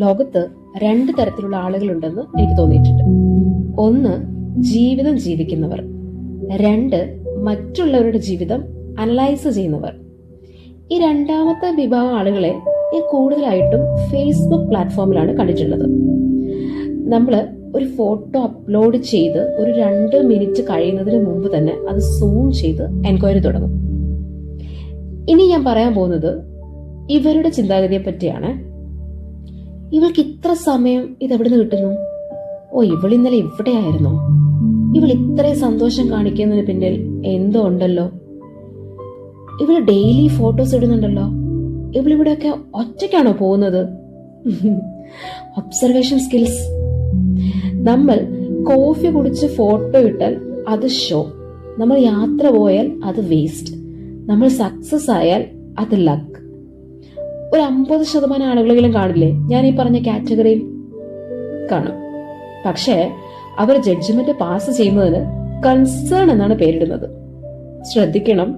ലോകത്ത് 2 തരത്തിലുള്ള ആളുകളുണ്ടെന്ന് എനിക്ക് തോന്നിയിട്ടുണ്ട്. ഒന്ന്, ജീവിതം ജീവിക്കുന്നവർ. 2, മറ്റുള്ളവരുടെ ജീവിതം അനലൈസ് ചെയ്യുന്നവർ. ഈ രണ്ടാമത്തെ വിഭാഗം ആളുകളെ ഞാൻ കൂടുതലായിട്ടും ഫേസ്ബുക്ക് പ്ലാറ്റ്ഫോമിലാണ് കണ്ടിട്ടുള്ളത്. നമ്മൾ ഒരു ഫോട്ടോ അപ്ലോഡ് ചെയ്ത് ഒരു 2 മിനിറ്റ് കഴിയുന്നതിന് മുമ്പ് തന്നെ അത് സൂം ചെയ്ത് എൻക്വയറി തുടങ്ങും. ഇനി ഞാൻ പറയാൻ പോകുന്നത് ഇവരുടെ ചിന്താഗതിയെ പറ്റിയാണ്. ഇവൾക്ക് ഇത്ര സമയം ഇതെവിടുന്ന് കിട്ടുന്നു? ഓ, ഇവൾ ഇന്നലെ ഇവിടെയായിരുന്നോ? ഇവൾ ഇത്രയും സന്തോഷം കാണിക്കുന്നതിന് പിന്നിൽ എന്തോ ഉണ്ടല്ലോ. ഇവള് ഡെയിലി ഫോട്ടോസ് ഇടുന്നുണ്ടല്ലോ. ഇവളിവിടെയൊക്കെ ഒറ്റയ്ക്കാണോ പോകുന്നത്? Observation skills. നമ്മൾ കോഫി കുടിച്ച് ഫോട്ടോ ഇട്ടാൽ അത് ഷോ, നമ്മൾ യാത്ര പോയാൽ അത് വേസ്റ്റ്, നമ്മൾ സക്സസ് ആയാൽ അത് ലക്ക്. ഒരു 50% ആളുകളെങ്കിലും കാണില്ലേ ഞാൻ ഈ പറഞ്ഞ കാറ്റഗറിയിൽ? കാണും. പക്ഷേ അവർ ജഡ്ജ്മെന്റ് പാസ് ചെയ്യുന്നതിന് കൺസേൺ എന്നാണ് പേരിടുന്നത്. ശ്രദ്ധിക്കണം,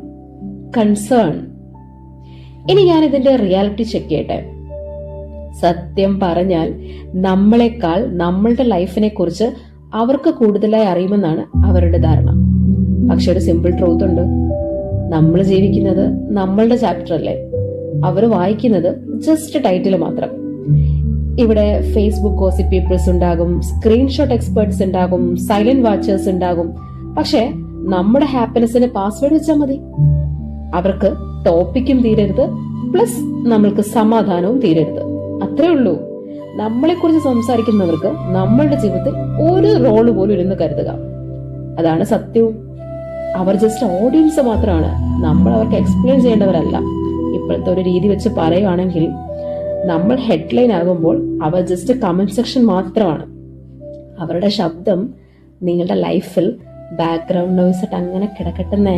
കൺസേൺ. ഇനി ഞാൻ ഇതിന്റെ റിയാലിറ്റി ചെക്ക് ചെയ്യട്ടെ. സത്യം പറഞ്ഞാൽ നമ്മളെക്കാൾ നമ്മളുടെ ലൈഫിനെ കുറിച്ച് അവർക്ക് കൂടുതലായി അറിയുമെന്നാണ് അവരുടെ ധാരണ. പക്ഷെ ഒരു സിമ്പിൾ ട്രൂത്ത് ഉണ്ട്. നമ്മൾ ജീവിക്കുന്നത് നമ്മളുടെ ചാപ്റ്റർ അല്ലേ, അവർ വായിക്കുന്നത് ജസ്റ്റ് ടൈറ്റിൽ മാത്രം. ഇവിടെ ഫേസ്ബുക്ക് ഗോസിപ്പ് പീപ്പിൾസ് ഉണ്ടാകും, സ്ക്രീൻഷോട്ട് എക്സ്പേർട്സ് ഉണ്ടാകും, സൈലന്റ് വാച്ചേഴ്സ് ഉണ്ടാകും. പക്ഷെ നമ്മുടെ ഹാപ്പിനെസിന് പാസ്വേഡ് വെച്ചാൽ മതി. അവർക്ക് ടോപ്പിക്കും തീരരുത്, പ്ലസ് നമ്മൾക്ക് സമാധാനവും തീരരുത്. അത്രേ ഉള്ളൂ. നമ്മളെ കുറിച്ച് സംസാരിക്കുന്നവർക്ക് നമ്മളുടെ ജീവിതത്തിൽ ഒരു റോള് പോലും ഇരുന്ന് കരുതുക. അതാണ് സത്യവും. അവർ ജസ്റ്റ് ഓഡിയൻസ് മാത്രമാണ്, നമ്മൾ അവർക്ക് എക്സ്പ്ലെയിൻ ചെയ്യേണ്ടവരല്ല. ഇപ്പോഴത്തെ ഒരു രീതി വെച്ച് പറയുകയാണെങ്കിൽ നമ്മൾ ഹെഡ്ലൈൻ ആകുമ്പോൾ അവർ ജസ്റ്റ് കമന്റ് സെക്ഷൻ മാത്രമാണ്. അവരുടെ ശബ്ദം നിങ്ങളുടെ ലൈഫിൽ ബാക്ക്ഗ്രൗണ്ട് നോയ്സ് ആയിട്ട് അങ്ങനെ കിടക്കട്ടെന്നേ.